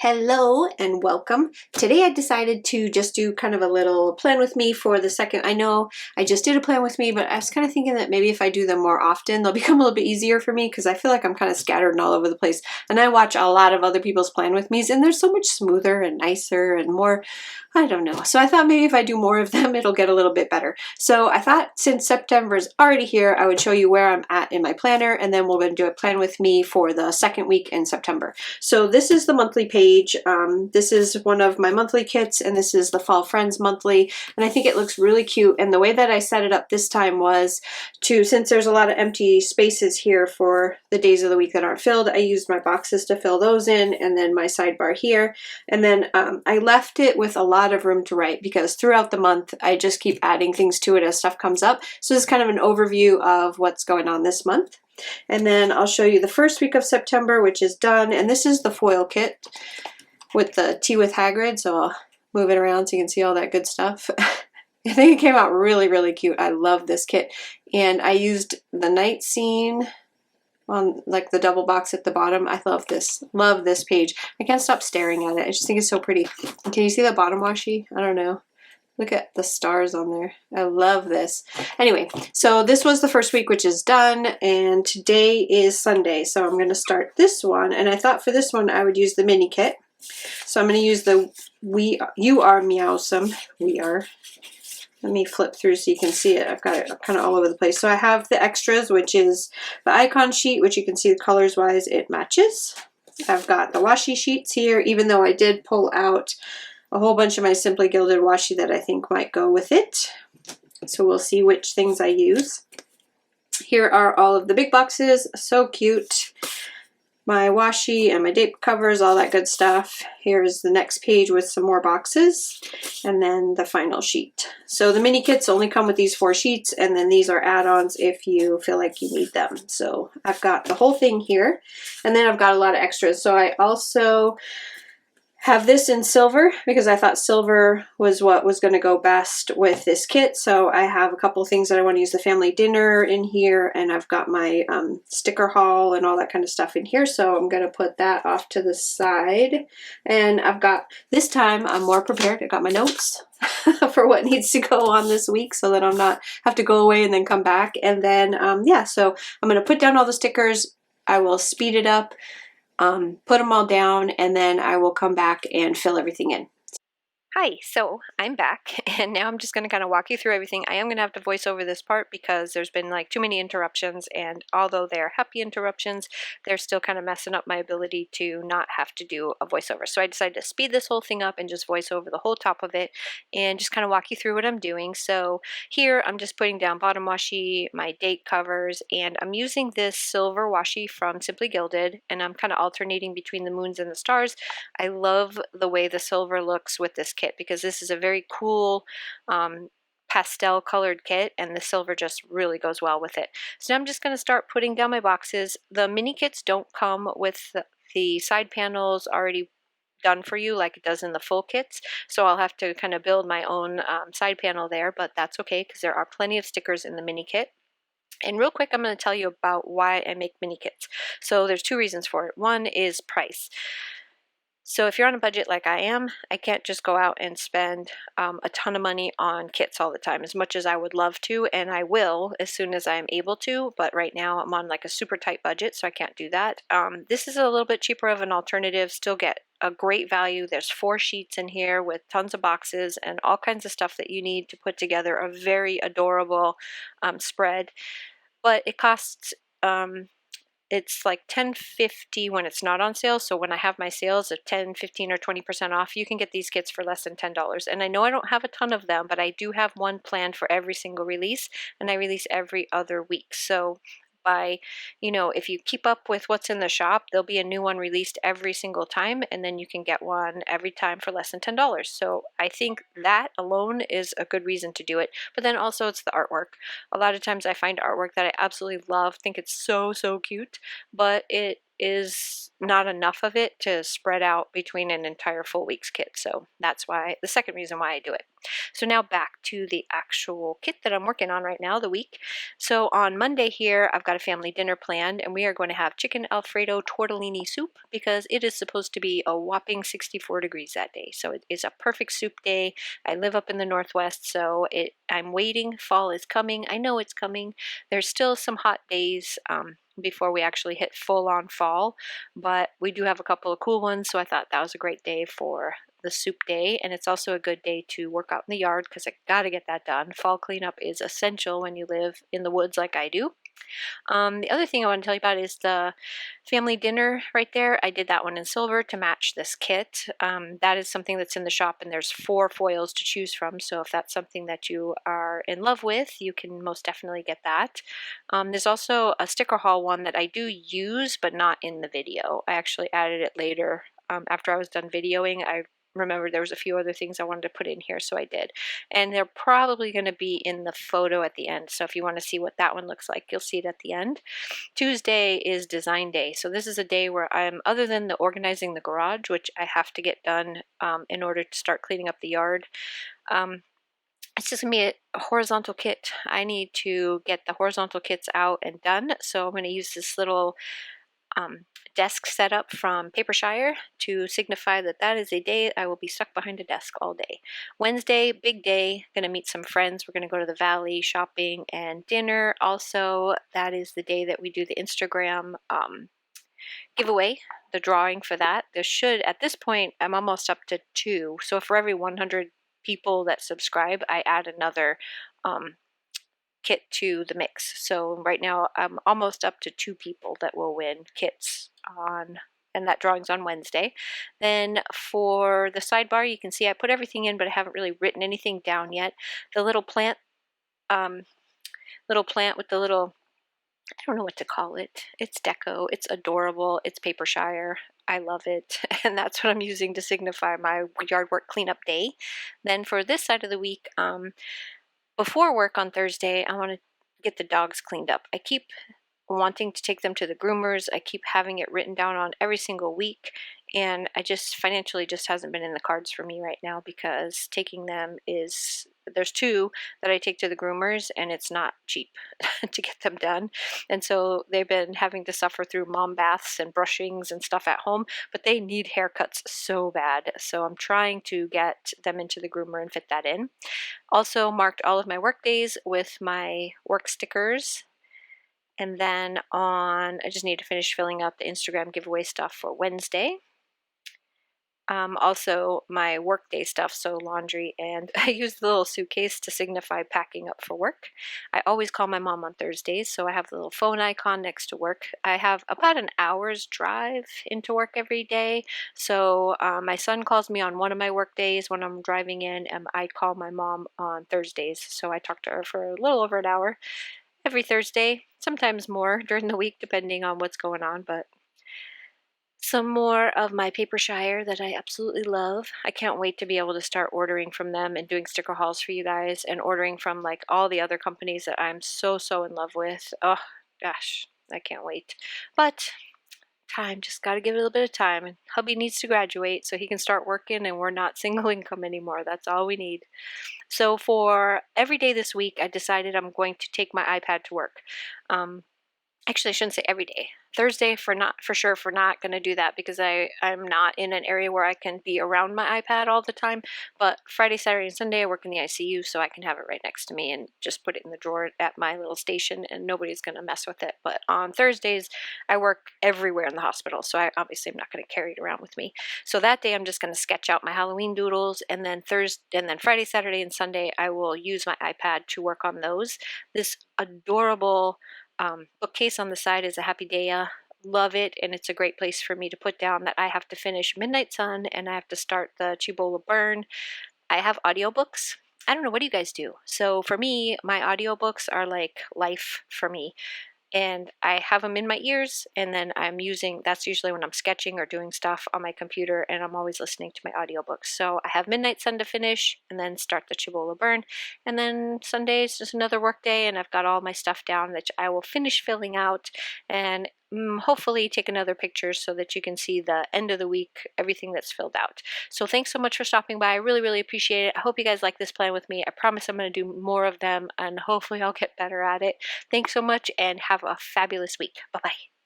Hello and welcome. Today I decided to just do kind of a little plan with me for the second. I know I just did a plan with me, but I was kind of thinking that maybe if I do them more often, they'll become a little bit easier for me because I feel like I'm kind of scattered and all over the place. And I watch a lot of other people's plan with me's and they're so much smoother and nicer and more, I don't know. So I thought maybe if I do more of them, it'll get a little bit better. So I thought since September is already here, I would show you where I'm at in my planner and then we're going to do a plan with me for the second week in September. So this is the monthly page. This is one of my monthly kits and this is the Fall Friends monthly. And I think it looks really cute. And the way that I set it up this time was to, since there's a lot of empty spaces here for the days of the week that aren't filled, I used my boxes to fill those in and then my sidebar here. And then I left it with a lot of room to write because throughout the month I just keep adding things to it as stuff comes up. So this is kind of an overview of what's going on this month. And then I'll show you the first week of September, which is done. And this is the foil kit with the Tea with Hagrid. So I'll move it around so you can see all that good stuff. I think it came out really, really cute. I love this kit. And I used the night scene on like the double box at the bottom. I love this page. I can't stop staring at it. I just think it's so pretty. Can you see the bottom washi? I don't know. Look at the stars on there. I love this. Anyway, so this was the first week, which is done, and today is Sunday. So I'm going to start this one, and I thought for this one I would use the mini kit. So I'm going to use the You Are Meowsome. Let me flip through so you can see it. I've got it kind of all over the place. So I have the extras, which is the icon sheet, which you can see colors wise it matches. I've got the washi sheets here, even though I did pull out a whole bunch of my Simply Gilded washi that I think might go with it. So we'll see which things I use. Here are all of the big boxes. So cute. My washi and my date covers, all that good stuff. Here's the next page with some more boxes and then the final sheet. So the mini kits only come with these 4 sheets and then these are add-ons if you feel like you need them. So I've got the whole thing here and then I've got a lot of extras. So I also have this in silver because I thought silver was what was going to go best with this kit. So I have a couple of things that I want to use the family dinner in here, and I've got my sticker haul and all that kind of stuff in here. So I'm going to put that off to the side. And I've got, this time I'm more prepared. I got my notes for what needs to go on this week so that I'm not have to go away and then come back. And then, yeah, so I'm going to put down all the stickers. I will speed it up. Put them all down, and then I will come back and fill everything in. Hi, so I'm back and now I'm just going to kind of walk you through everything. I am going to have to voice over this part because there's been like too many interruptions, and although they're happy interruptions, they're still kind of messing up my ability to not have to do a voiceover. So I decided to speed this whole thing up and just voice over the whole top of it and just kind of walk you through what I'm doing. So here I'm just putting down bottom washi, my date covers, and I'm using this silver washi from Simply Gilded, and I'm kind of alternating between the moons and the stars. I love the way the silver looks with this kit because this is a very cool pastel colored kit and the silver just really goes well with it. So now I'm just going to start putting down my boxes. The mini kits don't come with the side panels already done for you like it does in the full kits, so I'll have to kind of build my own side panel there, but that's okay because there are plenty of stickers in the mini kit. And real quick, I'm going to tell you about why I make mini kits. So there's 2 reasons for it. One is price. So if you're on a budget like I am, I can't just go out and spend a ton of money on kits all the time, as much as I would love to, and I will as soon as I'm able to, but right now I'm on like a super tight budget, so I can't do that. This is a little bit cheaper of an alternative, still get a great value. There's 4 sheets in here with tons of boxes and all kinds of stuff that you need to put together a very adorable spread, but it costs it's like $10.50 when it's not on sale. So when I have my sales of 10, 15, or 20% off, you can get these kits for less than $10. And I know I don't have a ton of them, but I do have one planned for every single release, and I release every other week. So by, if you keep up with what's in the shop, there'll be a new one released every single time, and then you can get one every time for less than $10. So I think that alone is a good reason to do it. But then also it's the artwork. A lot of times I find artwork that I absolutely love, think it's so, so cute, but it is not enough of it to spread out between an entire full week's kit. So that's why, the second reason why I do it. So now back to the actual kit that I'm working on right now, the week. So on Monday here, I've got a family dinner planned, and we are going to have chicken Alfredo tortellini soup because it is supposed to be a whopping 64 degrees that day. So it is a perfect soup day. I live up in the Northwest, so I'm waiting. Fall is coming. I know it's coming. There's still some hot days before we actually hit full-on fall, but we do have a couple of cool ones, so I thought that was a great day for the soup day, and it's also a good day to work out in the yard because I gotta get that done. Fall cleanup is essential when you live in the woods like I do. The other thing I want to tell you about is the family dinner right there. I did that one in silver to match this kit. That is something that's in the shop, and there's 4 foils to choose from. So if that's something that you are in love with, you can most definitely get that. There's also a sticker haul one that I do use, but not in the video. I actually added it later after I was done videoing. I remember there was a few other things I wanted to put in here, so I did. And they're probably going to be in the photo at the end. So if you want to see what that one looks like, you'll see it at the end. Tuesday is design day. So this is a day where I'm, other than the organizing the garage, which I have to get done in order to start cleaning up the yard, it's just going to be a horizontal kit. I need to get the horizontal kits out and done. So I'm going to use this little desk setup from Papershire to signify that that is a day I will be stuck behind a desk all day. Wednesday, big day, gonna meet some friends. We're gonna go to the valley, shopping and dinner. Also, that is the day that we do the Instagram giveaway, the drawing for that. There should, at this point, I'm almost up to 2. So for every 100 people that subscribe, I add another kit to the mix. So right now I'm almost up to 2 people that will win kits on, and that drawing's on Wednesday. Then for the sidebar, you can see I put everything in, but I haven't really written anything down yet. The little plant with the little, I don't know what to call it. It's deco. It's adorable. It's Papershire. I love it. And that's what I'm using to signify my yard work cleanup day. Then for this side of the week, before work on Thursday, I want to get the dogs cleaned up. I keep wanting to take them to the groomers. I keep having it written down on every single week, and I just financially just hasn't been in the cards for me right now because taking them is, there's 2 that I take to the groomers and it's not cheap to get them done. And so they've been having to suffer through mom baths and brushings and stuff at home, but they need haircuts so bad. So I'm trying to get them into the groomer and fit that in. Also marked all of my work days with my work stickers. And then I just need to finish filling out the Instagram giveaway stuff for Wednesday. Also my workday stuff, so laundry, and I use the little suitcase to signify packing up for work. I always call my mom on Thursdays, so I have the little phone icon next to work. I have about an hour's drive into work every day, so my son calls me on one of my work days when I'm driving in, and I call my mom on Thursdays, so I talk to her for a little over an hour every Thursday, sometimes more during the week depending on what's going on, but some more of my Papershire that I absolutely love. I can't wait to be able to start ordering from them and doing sticker hauls for you guys and ordering from like all the other companies that I'm so in love with. Oh gosh, I can't wait. But time, just got to give it a little bit of time. And hubby needs to graduate so he can start working and we're not single income anymore. That's all we need. So for every day this week, I decided I'm going to take my iPad to work. Actually, I shouldn't say every day. Thursday for not going to do that because I'm not in an area where I can be around my iPad all the time. But Friday, Saturday, and Sunday I work in the ICU, so I can have it right next to me and just put it in the drawer at my little station and nobody's going to mess with it. But on Thursdays I work everywhere in the hospital, so I obviously am not going to carry it around with me. So that day I'm just going to sketch out my Halloween doodles, and then Friday, Saturday, and Sunday I will use my iPad to work on those. This adorable bookcase on the side is a Happy Daya. Love it, and it's a great place for me to put down that I have to finish Midnight Sun and I have to start the Chibola Burn. I have audiobooks. I don't know, what do you guys do? So for me, my audiobooks are like life for me. And I have them in my ears, and then that's usually when I'm sketching or doing stuff on my computer, and I'm always listening to my audiobooks. So I have Midnight Sun to finish, and then start the Chibola Burn, and then Sunday is just another work day, and I've got all my stuff down that I will finish filling out, and hopefully take another picture so that you can see the end of the week, everything that's filled out. So thanks so much for stopping by. I really, really appreciate it. I hope you guys like this plan with me. I promise I'm going to do more of them, and hopefully I'll get better at it. Thanks so much and have a fabulous week. Bye-bye.